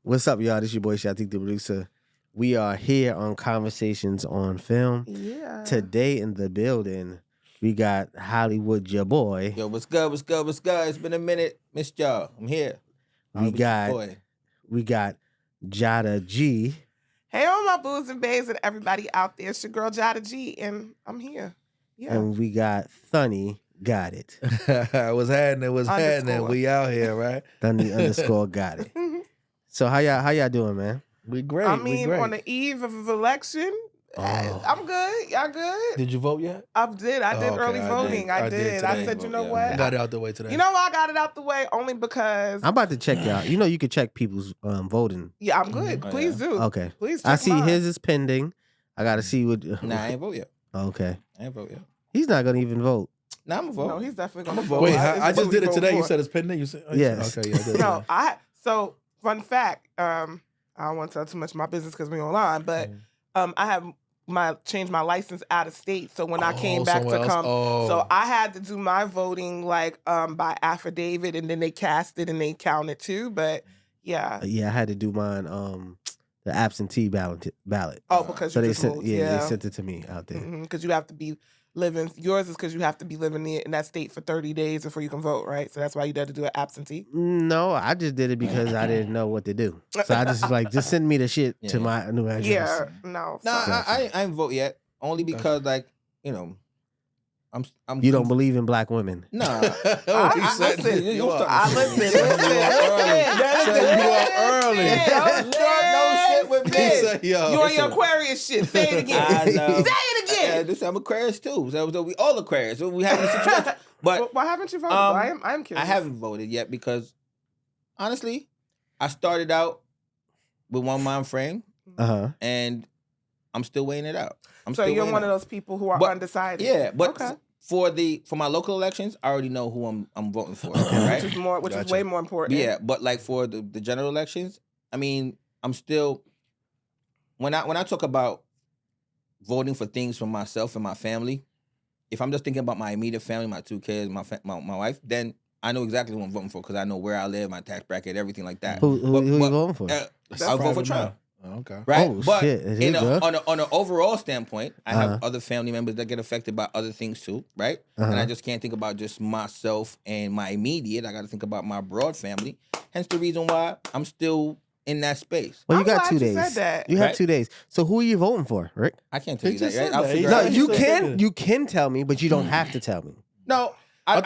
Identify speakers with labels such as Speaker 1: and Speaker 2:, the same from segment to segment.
Speaker 1: What's up, y'all? This your boy Shatek, the producer. We are here on Conversations on Film.
Speaker 2: Yeah.
Speaker 1: Today in the building, we got Hollywood, your boy.
Speaker 3: Yo, what's good? What's good? What's good? It's been a minute. Missed y'all. I'm here.
Speaker 1: We got Jada G.
Speaker 2: Hey, all my boos and babes and everybody out there. It's your girl Jada G, and I'm here. Yeah.
Speaker 1: And we got Thuny Got It.
Speaker 4: What's happening? What's happening? We out here, right?
Speaker 1: Thuny _ got it. So how y'all doing, man?
Speaker 4: We great.
Speaker 2: I mean,
Speaker 4: we great.
Speaker 2: on the eve of election, I'm good. Y'all good?
Speaker 4: Did you vote yet?
Speaker 2: I did. I did early voting. I did. I said, you know what?
Speaker 4: I got it out the way today.
Speaker 2: You know why I got it out the way? Only because
Speaker 1: I'm about to check y'all. You know you can check people's voting.
Speaker 2: yeah, I'm good. Please do.
Speaker 1: Okay.
Speaker 2: Please.
Speaker 1: I
Speaker 2: check
Speaker 1: see
Speaker 2: mine.
Speaker 1: his is pending. I gotta see what.
Speaker 3: Nah, I ain't vote yet.
Speaker 1: Okay.
Speaker 3: I ain't vote yet.
Speaker 1: He's not gonna even vote.
Speaker 3: Nah, I'm a vote.
Speaker 2: No, he's definitely gonna
Speaker 3: I'm a
Speaker 2: vote.
Speaker 3: vote.
Speaker 4: Wait,
Speaker 2: It's
Speaker 4: I just
Speaker 2: what we
Speaker 4: did it
Speaker 2: vote
Speaker 4: today. You
Speaker 2: for.
Speaker 4: said it's pending. You said
Speaker 1: Yes.
Speaker 4: Okay, yeah. I did.
Speaker 2: No, so fun fact. I don't want to tell too much of my business because we're online, but I have changed my license out of state. So when I came back to come, so I had to do my voting like by affidavit, and then they cast it and they counted too. But yeah,
Speaker 1: I had to do mine. The absentee ballot.
Speaker 2: oh, because
Speaker 1: So
Speaker 2: you
Speaker 1: they
Speaker 2: just
Speaker 1: sent,
Speaker 2: moved.
Speaker 1: they sent it to me out there.
Speaker 2: Because you have to be living. Yours is because you have to be living in that state for 30 days before you can vote, right? So that's why you had to do an absentee.
Speaker 1: No, I just did it because I didn't know what to do. So I just just send me the shit to my new address.
Speaker 2: Yeah, no.
Speaker 3: Nah,
Speaker 2: fuck.
Speaker 3: I ain't vote yet. Only because, like, you know, I'm.
Speaker 1: You don't believe in black women?
Speaker 3: Nah.
Speaker 2: I listen.
Speaker 3: You don't start
Speaker 2: I
Speaker 3: this shit.
Speaker 2: listen.
Speaker 4: You are early.
Speaker 3: Don't start no shit with me.
Speaker 4: Said, yo,
Speaker 2: You on your Aquarius shit. Say it again.
Speaker 3: I know.
Speaker 2: Say it again.
Speaker 3: Listen, I'm Aquarius too. So we all Aquarius. So we have a situation. But
Speaker 2: Why haven't you voted? I'm curious.
Speaker 3: I haven't voted yet because, honestly, I started out with one mind frame, and I'm still weighing it out.
Speaker 2: So you're one of those people who are undecided.
Speaker 3: Yeah, but
Speaker 2: okay.
Speaker 3: for my local elections, I already know who I'm voting for, right?
Speaker 2: Which is way more important.
Speaker 3: Yeah, but like for the general elections, I mean, I'm still when I talk about voting for things for myself and my family, if I'm just thinking about my immediate family, my 2 kids, my wife, then I know exactly who I'm voting for because I know where I live, my tax bracket, everything like that.
Speaker 1: Who you voting for?
Speaker 3: I'll vote for Trump.
Speaker 4: Okay.
Speaker 3: Right,
Speaker 1: Oh,
Speaker 3: but
Speaker 1: shit.
Speaker 3: on an overall standpoint, I have other family members that get affected by other things too, right? And I just can't think about just myself and my immediate. I got to think about my broad family. Hence the reason why I'm still in that space.
Speaker 1: Well, you
Speaker 2: I'm
Speaker 1: got
Speaker 2: glad
Speaker 1: 2
Speaker 2: you
Speaker 1: days.
Speaker 2: said that.
Speaker 1: You have
Speaker 3: Right?
Speaker 1: 2 days. So who are you voting for, Rick?
Speaker 3: I can't tell
Speaker 4: He
Speaker 3: you that.
Speaker 4: just
Speaker 3: Right?
Speaker 4: said
Speaker 3: I'll
Speaker 4: that.
Speaker 3: figure
Speaker 4: He
Speaker 3: it
Speaker 1: No,
Speaker 3: out.
Speaker 4: said
Speaker 1: you can tell me, but you don't have to tell me.
Speaker 3: No,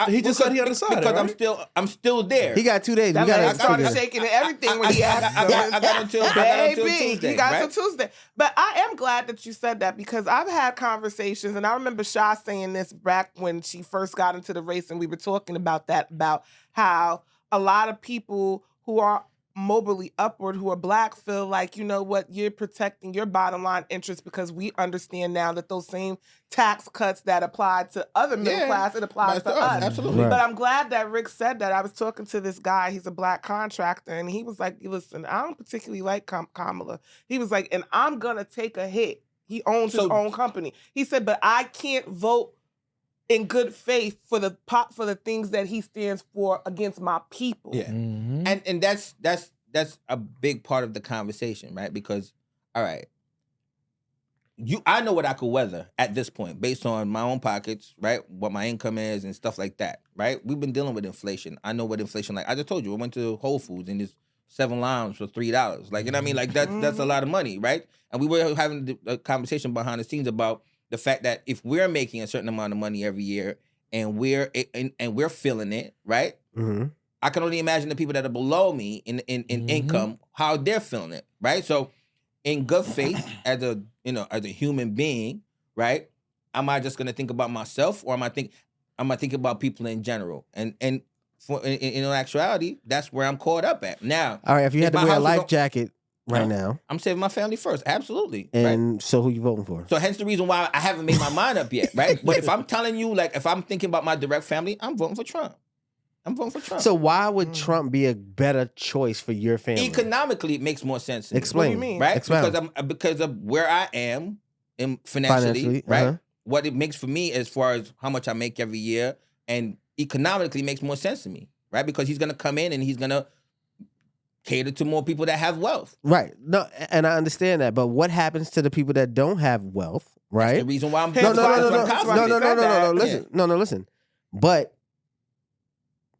Speaker 4: He just said he undecided,
Speaker 3: because
Speaker 4: right?
Speaker 3: I'm still there.
Speaker 1: He got 2 days.
Speaker 2: That
Speaker 1: we
Speaker 2: man
Speaker 1: gotta
Speaker 2: started
Speaker 1: figure.
Speaker 2: shaking and everything when he asked.
Speaker 3: I got until Tuesday.
Speaker 2: You got
Speaker 3: right?
Speaker 2: until Tuesday. But I am glad that you said that because I've had conversations, and I remember Sha saying this back when she first got into the race, and we were talking about that, about how a lot of people who are mobilely upward, who are black, feel like, you know what, you're protecting your bottom line interests because we understand now that those same tax cuts that apply to other middle class, it applies to us.
Speaker 3: Absolutely.
Speaker 1: Right.
Speaker 2: But I'm glad that Rick said that. I was talking to this guy, he's a black contractor, and he was like, listen, I don't particularly like Kamala. He was like, and I'm going to take a hit. He owns his own company. He said, but I can't vote in good faith for the things that he stands for against my people.
Speaker 3: Yeah. And that's a big part of the conversation, right? Because, all right, I know what I could weather at this point based on my own pockets, right? What my income is and stuff like that, right? We've been dealing with inflation. I know what inflation like. I just told you, I went to Whole Foods and there's 7 limes for $3. Like, you know what I mean? Like that's a lot of money, right? And we were having a conversation behind the scenes about the fact that if we're making a certain amount of money every year and we're feeling it, right? I can only imagine the people that are below me in income, how they're feeling it, right? So in good faith, as a human being, right? Am I just gonna think about myself, or am I thinking about people in general? And in actuality, that's where I'm caught up at. Now,
Speaker 1: all right, if you had to
Speaker 3: my
Speaker 1: wear a
Speaker 3: house
Speaker 1: life jacket right now,
Speaker 3: I'm saving my family first, absolutely.
Speaker 1: and
Speaker 3: right?
Speaker 1: so who you voting for?
Speaker 3: So hence the reason why I haven't made my mind up yet, right? But if I'm telling you, like, if I'm thinking about my direct family, I'm voting for Trump.
Speaker 1: So why would Trump be a better choice for your family?
Speaker 3: Economically, it makes more sense.
Speaker 1: Explain.
Speaker 2: What do you mean?
Speaker 3: Right?
Speaker 1: Expound.
Speaker 3: Because of where I am financially, right? What it makes for me as far as how much I make every year, and economically makes more sense to me, right? Because he's gonna come in and he's gonna cater to more people that have wealth.
Speaker 1: Right. No, and I understand that. But what happens to the people that don't have wealth? Right.
Speaker 3: That's the reason why I'm
Speaker 1: No.
Speaker 3: confident.
Speaker 1: Listen. But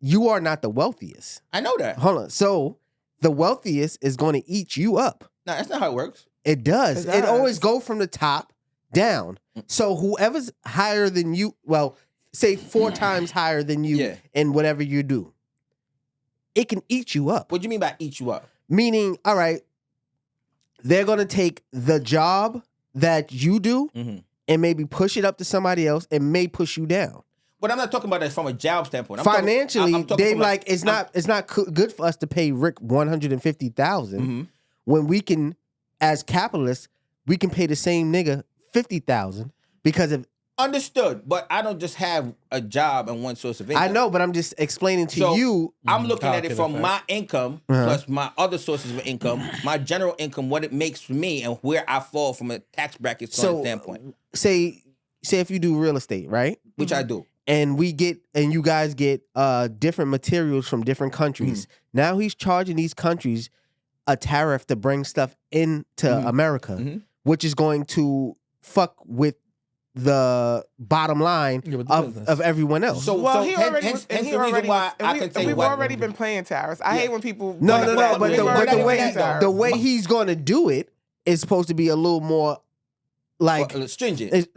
Speaker 1: you are not the wealthiest.
Speaker 3: I know that.
Speaker 1: Hold on. So the wealthiest is going to eat you up.
Speaker 3: No, that's not how it works.
Speaker 1: It does. It always go from the top down. So whoever's higher than you, well, say 4 times higher than you in whatever you do, it can eat you up.
Speaker 3: What do you mean by eat you up?
Speaker 1: Meaning, all right, they're going to take the job that you do and maybe push it up to somebody else and may push you down.
Speaker 3: But I'm not talking about that from a job standpoint.
Speaker 1: Financially, they like it's not good for us to pay Rick $150,000 when we can, as capitalists, we can pay the same nigga $50,000 because of.
Speaker 3: Understood, but I don't just have a job and one source of income.
Speaker 1: I know, but I'm just explaining to you.
Speaker 3: I'm looking at it from my income plus my other sources of income, my general income, what it makes for me, and where I fall from a tax bracket standpoint.
Speaker 1: Say if you do real estate, right?
Speaker 3: Which I do.
Speaker 1: And you guys get different materials from different countries. Now he's charging these countries a tariff to bring stuff into America, which is going to fuck with the bottom line of everyone else.
Speaker 3: So we've
Speaker 2: already been playing tariffs. I hate when people.
Speaker 1: No. But the way he's going to do it is supposed to be a little more like
Speaker 3: stringent.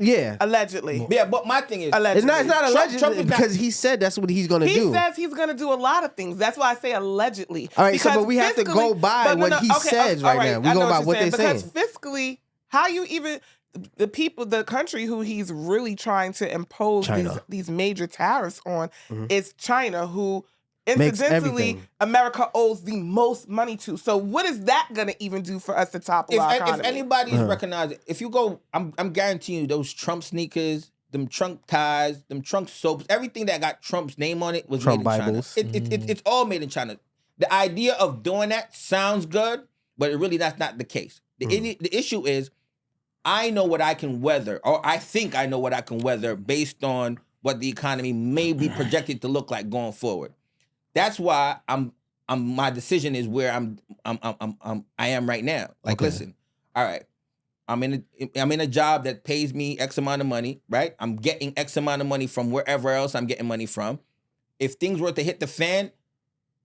Speaker 2: Allegedly.
Speaker 3: Yeah, but my thing is,
Speaker 2: allegedly.
Speaker 1: It's not allegedly because he said that's what he's going to do.
Speaker 2: He says he's going to do a lot of things. That's why I say allegedly.
Speaker 1: All right, but we have to go by what he says right now. We go by what they're saying.
Speaker 2: Because fiscally, how you even. The country who he's really trying to impose these major tariffs on is China, who incidentally America owes the most money to. So what is that going to even do for us to topple our economy?
Speaker 3: If anybody's recognizing, if you go, I'm guaranteeing you those Trump sneakers, them Trump ties, them Trump soaps, everything that got Trump's name on it was
Speaker 1: Trump
Speaker 3: made in
Speaker 1: Bibles.
Speaker 3: China. It's all made in China. The idea of doing that sounds good, but that's not the case. The issue is, I know what I can weather, or I think I know what I can weather based on what the economy may be projected to look like going forward. That's why my decision is where I am right now. Like, listen, all right, I'm in a job that pays me X amount of money, right? I'm getting X amount of money from wherever else I'm getting money from. If things were to hit the fan,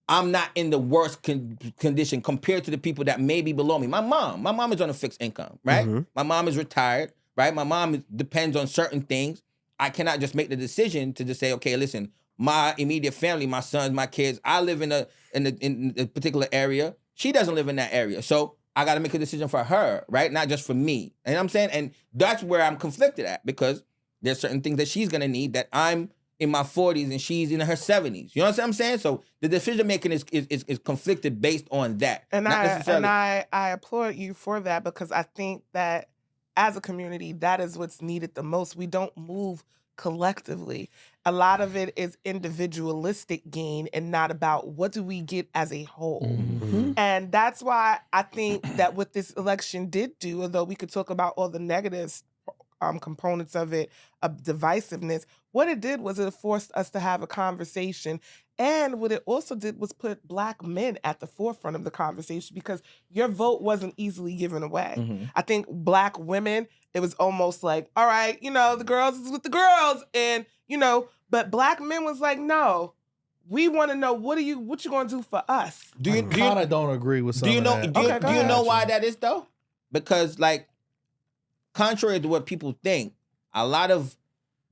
Speaker 3: I'm not in the worst condition compared to the people that may be below me. My mom is on a fixed income, right? My mom is retired, right? My mom depends on certain things. I cannot just make the decision to just say, okay, listen, my immediate family, my sons, my kids, I live in a particular area. She doesn't live in that area. So I got to make a decision for her, right? Not just for me. You know what I'm saying? And that's where I'm conflicted at, because there's certain things that she's going to need that I'm in my 40s and she's in her 70s. You know what I'm saying? So the decision making is conflicted based on that.
Speaker 2: And I applaud you for that, because I think that as a community, that is what's needed the most. We don't move collectively. A lot of it is individualistic gain and not about what do we get as a whole. And that's why I think that what this election did do, although we could talk about all the negatives components of it, of divisiveness, what it did was it forced us to have a conversation. And what it also did was put Black men at the forefront of the conversation, because your vote wasn't easily given away. I think Black women, it was almost like, all right, the girls is with the girls. And, but Black men was like, no, we want to know what you going to do for us.
Speaker 4: I kind of don't agree with some of that.
Speaker 3: Do you know why that is, though? Because, like, contrary to what people think, a lot of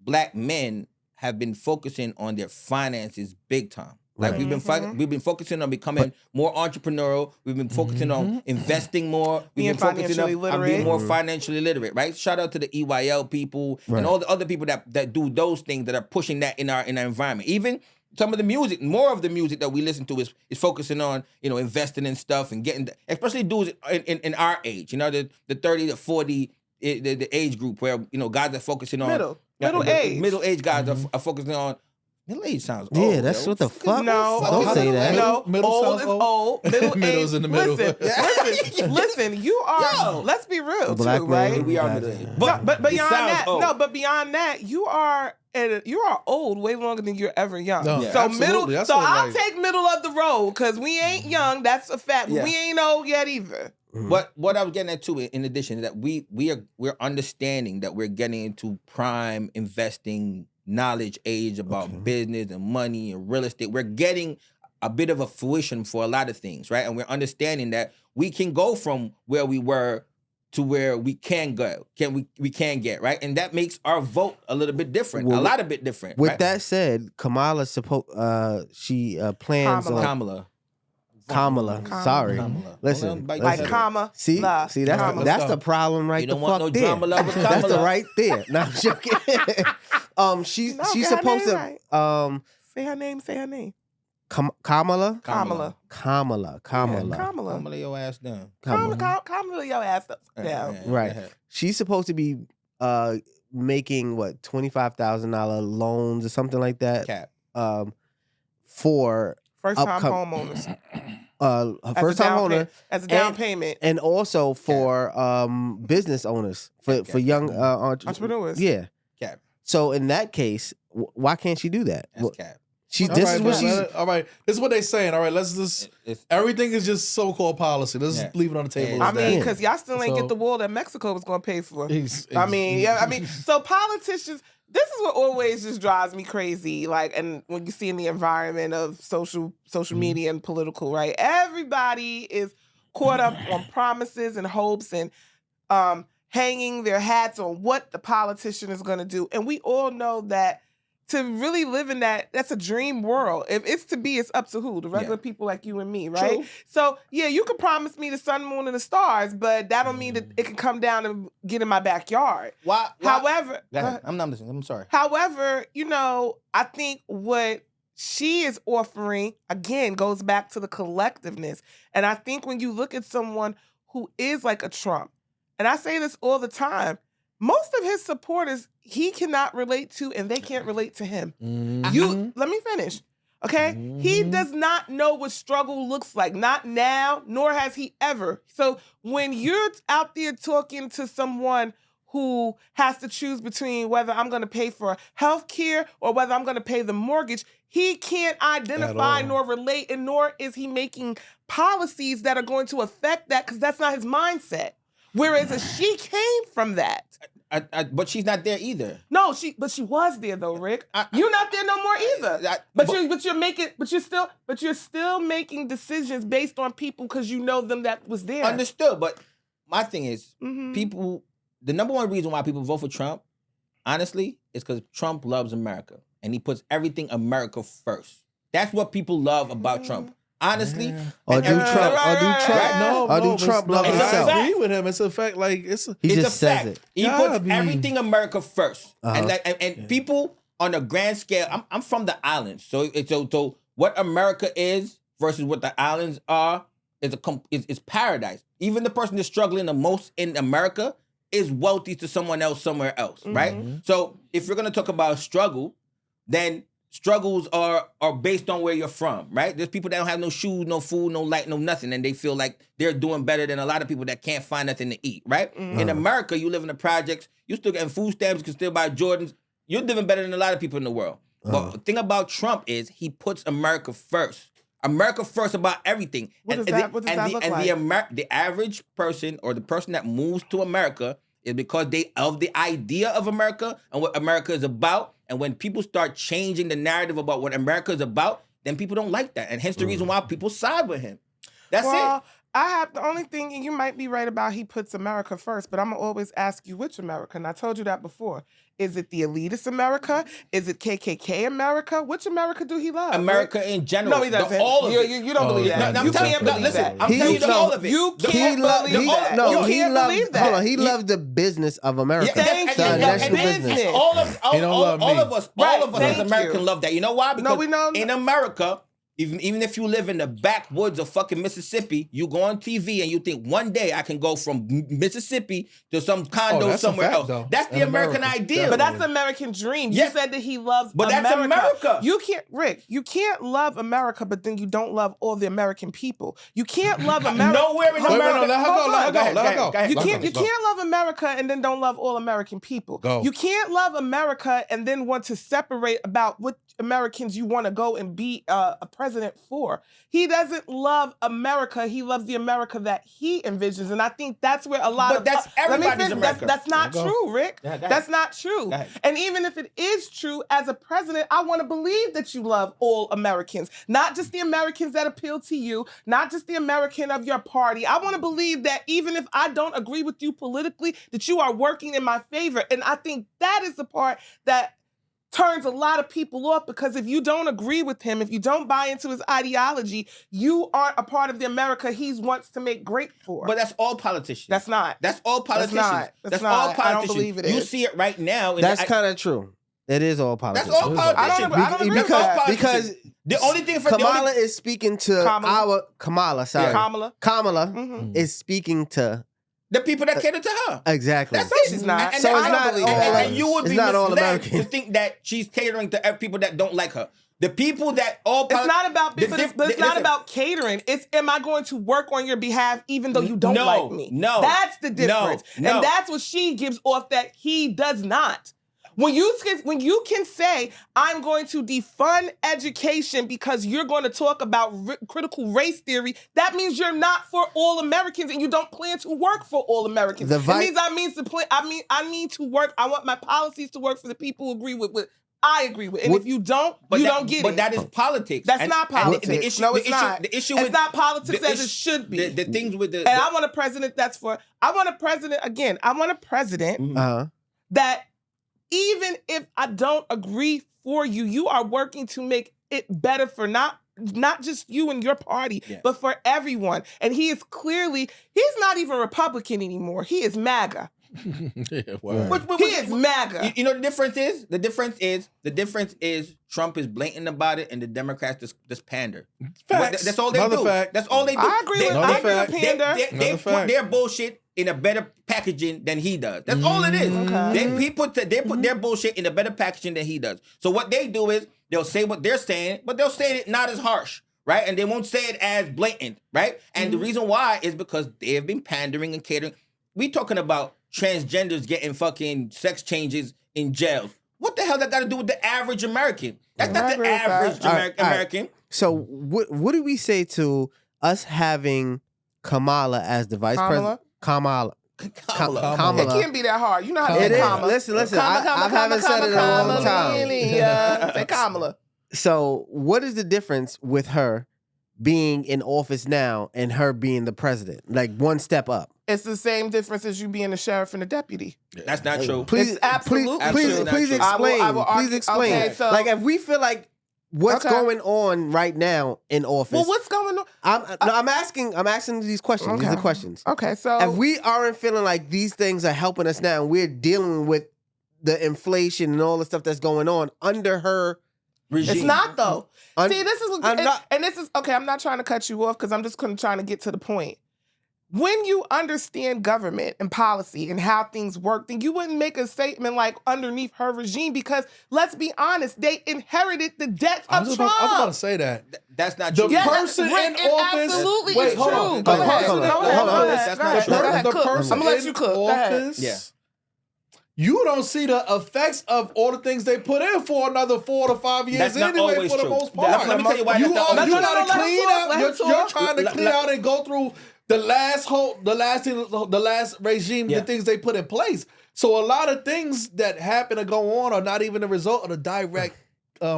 Speaker 3: Black men have been focusing on their finances big time. Like, we've been focusing on becoming more entrepreneurial. We've been focusing on investing more. We've been focusing on being more financially literate, right? Shout out to the EYL people and all the other people that do those things, that are pushing that in our environment. Even some of the music, more of the music that we listen to is focusing on, investing in stuff and getting, especially dudes in our age, the 30 to 40, the age group where, guys are focusing on middle age guys are focusing on. Middle age sounds old.
Speaker 1: Yeah, that's what the fuck.
Speaker 2: No,
Speaker 1: don't say that.
Speaker 2: No,
Speaker 4: middle
Speaker 2: old
Speaker 4: sounds
Speaker 2: is
Speaker 4: old.
Speaker 2: old.
Speaker 4: Middle's in the middle.
Speaker 2: Listen. You are. Let's be real,
Speaker 1: Black
Speaker 2: too,
Speaker 1: man,
Speaker 2: right?
Speaker 3: We are middle age.
Speaker 2: But beyond that, but beyond that, you are and you are old way longer than you're ever young.
Speaker 4: No,
Speaker 2: so
Speaker 4: absolutely. That's
Speaker 2: so
Speaker 4: what,
Speaker 2: I'll
Speaker 4: like-
Speaker 2: take middle of the road because we ain't young. That's a fact. But we ain't old yet either.
Speaker 3: But what I was getting at too, in addition, is that we're understanding that we're getting into prime investing knowledge age about business and money and real estate. We're getting a bit of a fruition for a lot of things, right? And we're understanding that we can go from where we were to where we can go, we can get, right? And that makes our vote a little bit different,
Speaker 1: Well,
Speaker 3: a lot of bit different.
Speaker 1: With
Speaker 3: right?
Speaker 1: that said, Kamala she plans
Speaker 2: Kamala.
Speaker 1: on Kamala. Sorry,
Speaker 3: Kamala.
Speaker 1: listen.
Speaker 3: Hold on, bite
Speaker 2: Like
Speaker 3: your head.
Speaker 2: comma.
Speaker 1: See,
Speaker 2: la,
Speaker 1: see, that's
Speaker 2: comma.
Speaker 1: that's the problem right
Speaker 3: You
Speaker 1: the
Speaker 3: don't want
Speaker 1: fuck
Speaker 3: no
Speaker 1: there.
Speaker 3: drama love with
Speaker 1: That's the
Speaker 3: Kamala.
Speaker 1: right there. No, I'm joking. She's
Speaker 2: No,
Speaker 1: she's
Speaker 2: get her
Speaker 1: supposed to
Speaker 2: name Say her name. Say her name.
Speaker 1: Kamala.
Speaker 2: Kamala.
Speaker 1: Kamala.
Speaker 2: Kamala.
Speaker 3: Kamala your ass down.
Speaker 2: Kamala, your ass up down.
Speaker 1: Right. She's supposed to be making what $25,000 loans or something like that.
Speaker 3: Cap.
Speaker 1: For
Speaker 2: First time homeowners.
Speaker 1: her first time owner
Speaker 2: as a down payment.
Speaker 1: and also for business owners for young
Speaker 2: Entrepreneurs.
Speaker 1: Yeah.
Speaker 3: Cap.
Speaker 1: So in that case, why can't she do that?
Speaker 3: That's cap.
Speaker 1: This is what she's.
Speaker 4: All right, this is what they're saying. All right, let's just. Everything is just so-called policy. Let's just leave it on the table.
Speaker 2: I mean, because y'all still ain't get the wall that Mexico was going to pay for. I mean, so politicians. This is what always just drives me crazy. Like, and when you see in the environment of social media and political, right? Everybody is caught up on promises and hopes and hanging their hats on what the politician is going to do, and we all know that. To really live in that's a dream world. If it's to be, it's up to who? The regular people like you and me, right?
Speaker 3: True.
Speaker 2: So, yeah, you can promise me the sun, moon, and the stars, but that don't mean that it can come down and get in my backyard.
Speaker 3: Why?
Speaker 2: However...
Speaker 3: Go ahead. I'm not listening. I'm sorry.
Speaker 2: However, I think what she is offering, again, goes back to the collectiveness. And I think when you look at someone who is like a Trump, and I say this all the time, most of his supporters he cannot relate to, and they can't relate to him. Let me finish. Okay? He does not know what struggle looks like. Not now, nor has he ever. So when you're out there talking to someone who has to choose between whether I'm going to pay for health care or whether I'm going to pay the mortgage, he can't identify nor relate, and nor is he making policies that are going to affect that because that's not his mindset. Whereas she came from that.
Speaker 3: But she's not there either.
Speaker 2: No, but she was there though, Rick. You're not there no more either. You're still making decisions based on people because you know them that was there.
Speaker 3: Understood. But my thing is, people. The number one reason why people vote for Trump, honestly, is because Trump loves America and he puts everything America first. That's what people love about Trump. Honestly,
Speaker 1: Or do Trump love himself?
Speaker 4: I agree with him. It's a fact. Like
Speaker 3: He just says it. He puts everything America first, and people on a grand scale. I'm from the islands, so what America is versus what the islands are is paradise. Even the person that's struggling the most in America is wealthy to someone else somewhere else, right? So if you're gonna talk about struggle, then struggles are based on where you're from, right? There's people that don't have no shoes, no food, no light, no nothing, and they feel like they're doing better than a lot of people that can't find nothing to eat, right? In America, you live in the projects, you still getting food stamps, you can still buy Jordans. You're living better than a lot of people in the world. But the thing about Trump is he puts America first. America first about everything.
Speaker 2: What does that look like?
Speaker 3: The average person or the person that moves to America is because they of the idea of America and what America is about. And when people start changing the narrative about what America is about, then people don't like that. And hence the reason why people side with him. That's it.
Speaker 2: I have the only thing, and you might be right about he puts America first, but I'm going to always ask you which America. And I told you that before. Is it the elitist America? Is it KKK America? Which America do he love?
Speaker 3: America in general.
Speaker 2: No, he doesn't.
Speaker 3: All of it.
Speaker 2: You don't believe that.
Speaker 3: No,
Speaker 2: You can't believe that.
Speaker 3: I'm telling you all of it.
Speaker 2: You can't believe that. You can't believe that.
Speaker 1: Hold on, he loved the business of America.
Speaker 2: Thank
Speaker 1: the
Speaker 2: you.
Speaker 1: national business.
Speaker 3: All of us
Speaker 2: Right,
Speaker 3: as
Speaker 2: thank
Speaker 3: Americans
Speaker 2: you.
Speaker 3: love that. You know why? Because
Speaker 2: we know.
Speaker 3: in America, Even if you live in the backwoods of fucking Mississippi, you go on TV and you think one day I can go from Mississippi to some condo somewhere else.
Speaker 4: Though.
Speaker 3: That's the American idea.
Speaker 2: But that's the American dream. You said that he loves America.
Speaker 3: That's America.
Speaker 2: You can't, Rick, you can't love America, but then you don't love all the American people. You can't love America.
Speaker 3: Nowhere in America.
Speaker 4: Wait, let her go.
Speaker 2: You can't love America and then don't love all American people.
Speaker 4: Go.
Speaker 2: You can't love America and then want to separate about what Americans you want to go and be a president for. He doesn't love America. He loves the America that he envisions. And I think that's where a lot of...
Speaker 3: But that's everybody's America.
Speaker 2: That's not true, Rick. That's not true. And even if it is true, as a president, I want to believe that you love all Americans. Not just the Americans that appeal to you, not just the American of your party. I want to believe that even if I don't agree with you politically, that you are working in my favor. And I think that is the part that turns a lot of people off, because if you don't agree with him, if you don't buy into his ideology, you aren't a part of the America he wants to make great for.
Speaker 3: But that's all politicians.
Speaker 2: That's not.
Speaker 3: That's all politicians.
Speaker 2: That's
Speaker 3: all politicians.
Speaker 2: I don't believe it is.
Speaker 3: You see it right now.
Speaker 1: That's kind of true. It is all politics.
Speaker 3: That's all politicians.
Speaker 2: I don't agree with that.
Speaker 1: Because
Speaker 3: the only thing for
Speaker 1: Kamala is speaking to Kamala is speaking to
Speaker 3: the people that cater to her.
Speaker 1: Exactly.
Speaker 3: That's it.
Speaker 2: She's not.
Speaker 3: And
Speaker 1: So it's not all.
Speaker 3: And you would be
Speaker 1: all
Speaker 3: misled
Speaker 1: American
Speaker 3: to think that she's catering to people that don't like her. The people that all.
Speaker 2: It's not about. But it's not about catering. It's am I going to work on your behalf even though you don't like me?
Speaker 3: No.
Speaker 2: That's the difference.
Speaker 3: No.
Speaker 2: And that's what she gives off that he does not. When you can say, I'm going to defund education because you're going to talk about critical race theory, that means you're not for all Americans and you don't plan to work for all Americans. It means I need to work. I want my policies to work for the people who agree with what I agree with. And if you don't, you don't get it.
Speaker 3: But that is politics.
Speaker 2: That's not politics.
Speaker 3: The issue,
Speaker 2: no, it's not.
Speaker 3: The issue
Speaker 2: it's not politics as it should be.
Speaker 3: The things with the...
Speaker 2: And I want a president I want a president that even if I don't agree for you, you are working to make it better for not just you and your party, but for everyone. And he's not even Republican anymore. He is MAGA. He is MAGA.
Speaker 3: You know the difference is? The difference is Trump is blatant about it and the Democrats just pander.
Speaker 4: Facts.
Speaker 3: That's all they do. That's all they do.
Speaker 2: I agree with pander.
Speaker 3: They put their bullshit in a better packaging than he does. That's all it is.
Speaker 2: Okay.
Speaker 3: They put their bullshit in a better packaging than he does. So what they do is they'll say what they're saying, but they'll say it not as harsh, right? And they won't say it as blatant, right? And the reason why is because they have been pandering and catering. We talking about transgenders getting fucking sex changes in jails. What the hell that got to do with the average American? That's not the average American.
Speaker 1: So what do we say to us having Kamala as the vice president? Kamala.
Speaker 2: It can't be that hard. You know how to say Kamala.
Speaker 1: Listen. I haven't said it in a long time.
Speaker 2: Say Kamala.
Speaker 1: So what is the difference with her being in office now and her being the president? Like one step up.
Speaker 2: It's the same difference as you being the sheriff and the deputy.
Speaker 3: That's not true.
Speaker 1: Please explain. Please explain.
Speaker 2: Okay, so,
Speaker 1: like if we feel like what's going on right now in office.
Speaker 2: Well, what's going on?
Speaker 1: I'm asking these questions.
Speaker 2: Okay.
Speaker 1: These are questions.
Speaker 2: Okay, so
Speaker 1: if we aren't feeling like these things are helping us now and we're dealing with the inflation and all the stuff that's going on under her regime.
Speaker 2: It's not though. See, this is okay. I'm not trying to cut you off because I'm just trying to get to the point. When you understand government and policy and how things work, then you wouldn't make a statement like underneath her regime because, let's be honest, they inherited the debts of Trump.
Speaker 4: I was about to say that.
Speaker 3: That's not true.
Speaker 4: The person in office...
Speaker 2: Absolutely
Speaker 4: Wait,
Speaker 2: is
Speaker 4: hold
Speaker 2: true.
Speaker 4: on.
Speaker 2: Go ahead.
Speaker 3: That's not true.
Speaker 4: The person
Speaker 2: I'm going to let you cook.
Speaker 4: in office... You don't see the effects of all the things they put in for another 4 to 5 years
Speaker 3: that's not
Speaker 4: anyway,
Speaker 3: always
Speaker 4: for the
Speaker 3: true.
Speaker 4: most part.
Speaker 3: Let me tell you why that's not always
Speaker 4: You're
Speaker 3: true.
Speaker 4: trying to clean out and go through the last regime, the things they put in place. So a lot of things that happen to go on are not even a result of the direct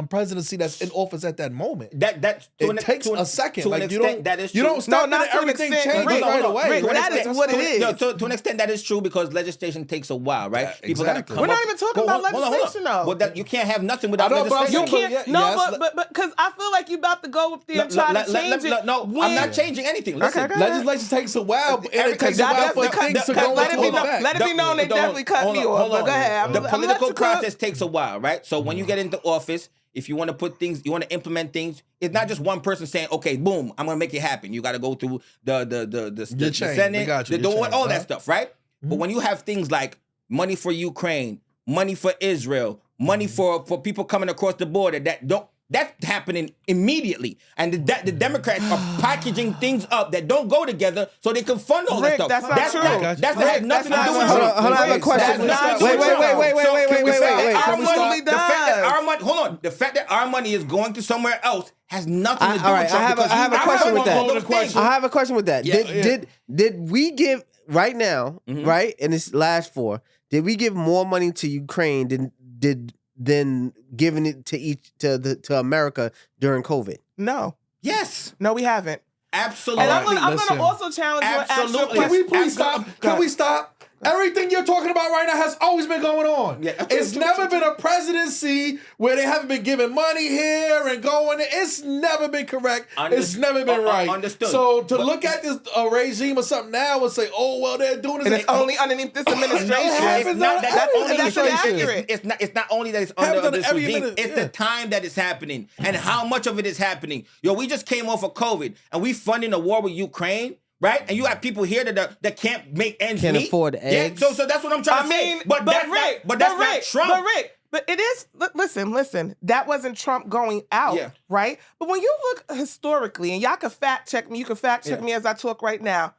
Speaker 4: presidency that's in office at that moment.
Speaker 3: It
Speaker 4: takes a second.
Speaker 3: Like
Speaker 4: you don't stop that everything changes right away.
Speaker 2: That is what it is.
Speaker 3: No, to an extent that is true because legislation takes a while, right?
Speaker 4: Yeah,
Speaker 3: People gotta come
Speaker 2: We're not even talking about legislation though.
Speaker 3: Well, you can't have nothing without legislation.
Speaker 2: You can't. But because I feel like you about to go up there and try to change it.
Speaker 3: No, I'm not changing anything. Listen,
Speaker 4: legislation takes a while, and it takes a while for things to go into effect.
Speaker 2: Let it be known they definitely cut me off. But go ahead.
Speaker 3: The political process takes a while, right? So when you get into office, if you want to put things, you want to implement things, it's not just one person saying, okay, boom, I'm gonna make it happen. You got to go through the Senate, all that stuff, right? But when you have things like money for Ukraine, money for Israel, money for people coming across the border that's happening immediately. And the Democrats are packaging things up that don't go together so they can fund all that stuff.
Speaker 2: That's not true.
Speaker 3: That has nothing to do with
Speaker 1: Hold on, I have a question. Wait.
Speaker 3: Hold on. The fact that our money is going to somewhere else has nothing to do with Trump.
Speaker 1: I have a question with that. I have a question with that.
Speaker 3: Yeah.
Speaker 1: Did we give right now, right, in this last 4, did we give more money to Ukraine than giving it to America during COVID?
Speaker 2: No.
Speaker 3: Yes.
Speaker 2: No, we haven't.
Speaker 3: Absolutely.
Speaker 2: And I'm gonna also challenge you and ask you a
Speaker 3: Absolutely.
Speaker 4: Can we
Speaker 2: question.
Speaker 4: please stop? Can we stop? Everything you're talking about right now has always been going on.
Speaker 3: Yeah.
Speaker 4: It's never been a presidency where they haven't been giving money here and going. It's never been correct. It's never been right.
Speaker 3: Understood.
Speaker 4: So to look at this regime or something now and say, oh, well, they're doing this.
Speaker 2: And it's only underneath this administration.
Speaker 4: happens
Speaker 2: That's inaccurate.
Speaker 3: It's not only that it's under this
Speaker 4: every
Speaker 3: regime,
Speaker 4: minute,
Speaker 3: it's the time that it's happening and how much of it is happening. Yo, we just came off of COVID and we funding a war with Ukraine. Right, and you have people here that can't make ends meet.
Speaker 1: Can't afford eggs.
Speaker 3: Yeah, so that's what I'm trying to say. But that's not Trump.
Speaker 2: But it is. Listen. That wasn't Trump going out, right? But when you look historically, and y'all can fact check me. You can fact check me as I talk right now.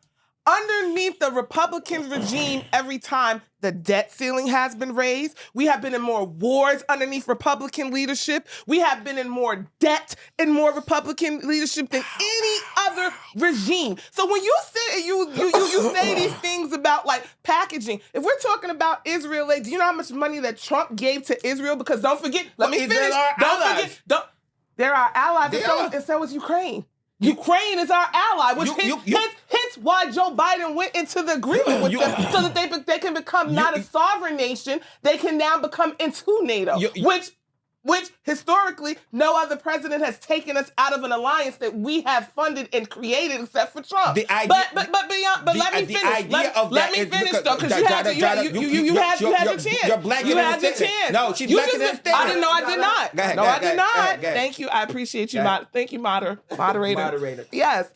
Speaker 2: Underneath the Republican regime, every time the debt ceiling has been raised, we have been in more wars underneath Republican leadership. We have been in more debt and more Republican leadership than any other regime. So when you sit and you say these things about like packaging, if we're talking about Israel, do you know how much money that Trump gave to Israel? Because don't forget, let me finish. They're our allies, and so is Ukraine. Ukraine is our ally, which hence why Joe Biden went into the agreement with them so that they can become not a sovereign nation. They can now become into NATO, which historically no other president has taken us out of an alliance that we have funded and created except for Trump. Let me finish. Let me finish though, because you had your chance.
Speaker 3: You're blanking
Speaker 2: you had your chance.
Speaker 3: No, she's blanking that statement.
Speaker 2: I did not. No, I did not. Thank you. I appreciate you. Thank you, moderator. Yes.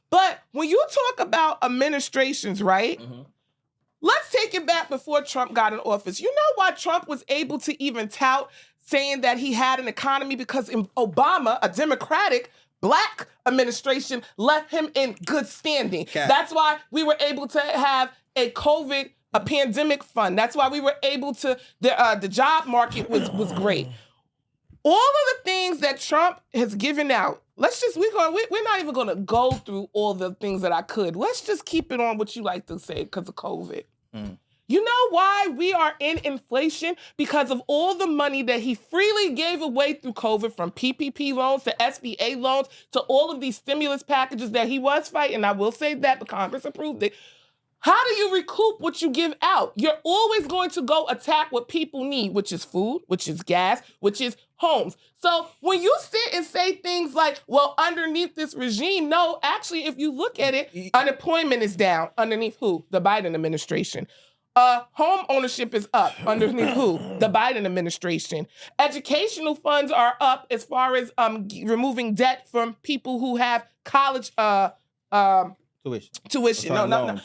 Speaker 2: But when you talk about administrations, right? Let's take it back before Trump got in office. You know why Trump was able to even tout saying that he had an economy? Because Obama, a Democratic black administration, left him in good standing. That's why we were able to have a pandemic fund. That's why we were able to, the job market was great. All of the things that Trump has given out, we're not even gonna go through all the things that I could. Let's just keep it on what you like to say because of COVID. You know why we are in inflation? Because of all the money that he freely gave away through COVID, from PPP loans to SBA loans to all of these stimulus packages that he was fighting. I will say that, but Congress approved it. How do you recoup what you give out? You're always going to go attack what people need, which is food, which is gas, which is homes. So when you sit and say things like, well, underneath this regime, no, actually, if you look at it, unemployment is down. Underneath who? The Biden administration. Home ownership is up. Underneath who? The Biden administration. Educational funds are up as far as removing debt from people who have college tuition. No.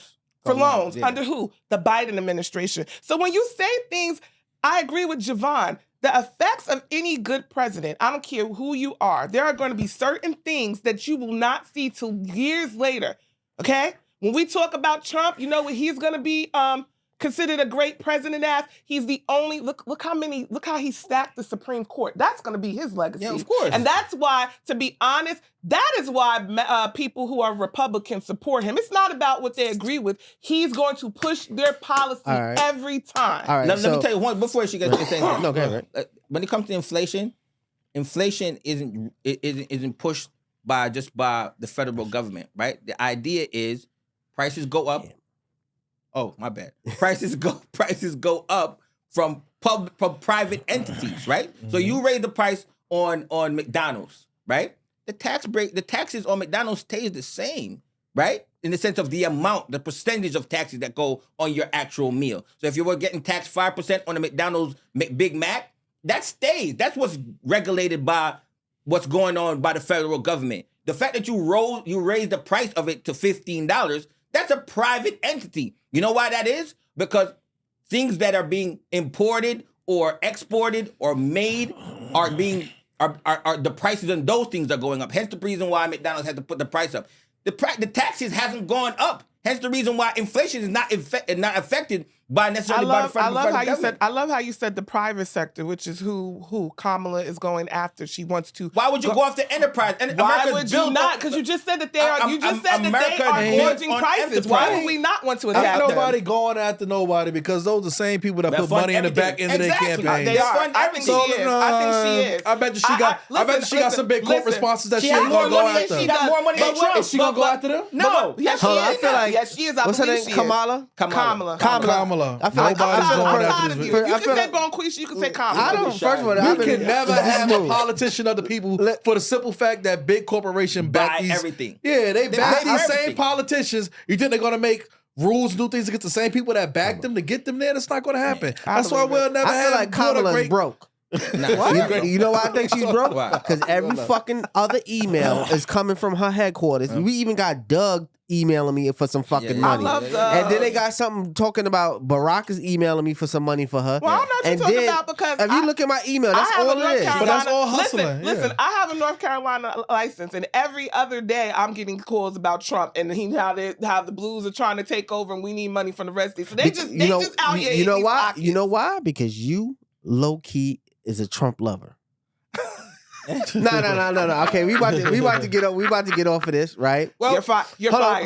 Speaker 2: For loans. Under who? The Biden administration. So when you say things, I agree with Javon. The effects of any good president, I don't care who you are, there are going to be certain things that you will not see till years later. Okay? When we talk about Trump, you know what he's going to be considered a great president as? He's the only, look how he stacked the Supreme Court. That's going to be his legacy.
Speaker 3: Yeah, of course.
Speaker 2: And that's why, to be honest, that is why people who are Republicans support him. It's not about what they agree with. He's going to push their policy every time.
Speaker 1: All right,
Speaker 3: let me tell you one before she gets to things.
Speaker 1: No, go ahead.
Speaker 3: When it comes to inflation isn't pushed by the federal government, right? The idea is prices go up. Oh, my bad. Prices go up from private entities, right? So you raise the price on McDonald's, right? The taxes on McDonald's stays the same, right? In the sense of the amount, the percentage of taxes that go on your actual meal. So if you were getting taxed 5% on a McDonald's Big Mac, that stays. That's what's regulated by what's going on by the federal government. The fact that you raise the price of it to $15, that's a private entity. You know why that is? Because things that are being imported or exported or made are the prices on those things are going up. Hence the reason why McDonald's has to put the price up. The taxes hasn't gone up. Hence the reason why inflation is not affected by necessarily by the federal government.
Speaker 2: I love how you said the private sector, which is who Kamala is going after. She wants to.
Speaker 3: Why would you go after enterprise? And
Speaker 2: why
Speaker 3: America's
Speaker 2: would you not? Because you just said that they are. You just said that they are gorging prices. Why would we not want to attack
Speaker 4: Ain't
Speaker 2: them?
Speaker 4: nobody going after nobody because those are the same people that put money in the back end of their campaign.
Speaker 2: They are. I think she is.
Speaker 4: I bet you she got. I bet she got some big corporate sponsors that she ain't gonna go after.
Speaker 3: She got more money than Trump.
Speaker 4: Is she gonna go after them?
Speaker 2: No. Yes, she is. Yes, she is.
Speaker 1: What's her name? Kamala.
Speaker 4: Kamala.
Speaker 1: I feel like
Speaker 2: you can say Bonquisha, you can say Kamala.
Speaker 1: I don't. First of all,
Speaker 4: you can never have a politician of the people for the simple fact that big corporation back these
Speaker 3: everything.
Speaker 4: Yeah, they back these
Speaker 3: everything.
Speaker 4: same politicians. You think they're gonna make rules, do things against the same people that back them to get them there? That's not gonna happen. That's why we'll never have.
Speaker 1: I feel like Kamala's broke. You know why I think she's broke? Because every fucking other email is coming from her headquarters. We even got Doug emailing me for some fucking money.
Speaker 2: I love Doug.
Speaker 1: And then they got something talking about Barack is emailing me for some money for her.
Speaker 2: Well, I don't know what you're talking about because
Speaker 1: if you look at my email, that's all it is.
Speaker 4: But that's all hustling.
Speaker 2: Listen, I have a North Carolina license, and every other day I'm getting calls about Trump and how the Blues are trying to take over, and we need money from the rest of these. So they just out here.
Speaker 1: You know why? Pockets. You know why? Because you low key is a Trump lover. No. Okay, we about to get off of this, right?
Speaker 2: Well, you're fired.
Speaker 1: You're
Speaker 2: fired.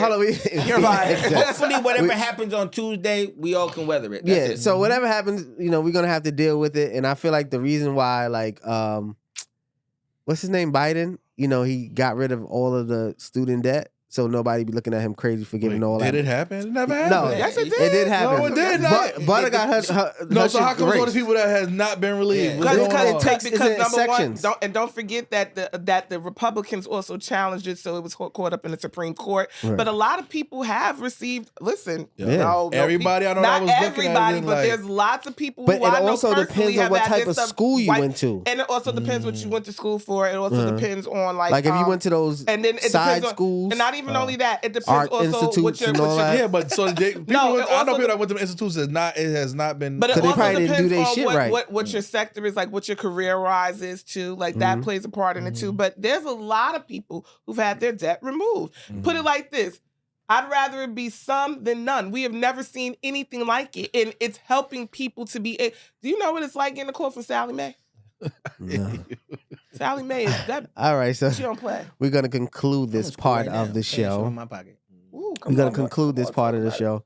Speaker 1: You're fired.
Speaker 3: Hopefully, whatever happens on Tuesday, we all can weather it.
Speaker 1: That's it. So whatever happens, we're gonna have to deal with it. And I feel like the reason why, what's his name, Biden? He got rid of all of the student debt. So nobody be looking at him crazy for giving all that.
Speaker 4: Did it happen? It never happened.
Speaker 1: No,
Speaker 2: yes, it did.
Speaker 1: It did happen.
Speaker 4: No, it did not.
Speaker 1: Butter got her
Speaker 4: no, so how come all the people that has not been relieved?
Speaker 2: Because number one, don't forget that the Republicans also challenged it, so it was caught up in the Supreme Court. Right. But a lot of people have received. Listen,
Speaker 4: everybody I know that was
Speaker 2: not
Speaker 4: looking
Speaker 2: everybody,
Speaker 4: at it
Speaker 2: but there's lots of people.
Speaker 1: But
Speaker 2: who
Speaker 1: it
Speaker 2: I know
Speaker 1: also depends on what type of school you went to,
Speaker 2: and it also depends what you went to school for. It also depends on like
Speaker 1: if you went to those side schools,
Speaker 2: and not even only that, it depends
Speaker 1: art
Speaker 2: also
Speaker 1: institutes and all that.
Speaker 4: Yeah, but so I know people that went to institutes it has not been.
Speaker 2: But it also depends on
Speaker 1: right.
Speaker 2: what your sector is, like what your career rise is too. Like that plays a part in it too. But there's a lot of people who've had their debt removed. Put it like this. I'd rather it be some than none. We have never seen anything like it. And it's helping people to be. Do you know what it's like getting a call from Sally Mae?
Speaker 1: No.
Speaker 2: Sally Mae is that.
Speaker 1: All right, so
Speaker 2: she don't play.
Speaker 1: We're gonna conclude this part of the show.
Speaker 3: In my pocket.
Speaker 1: We're gonna conclude this part of the show.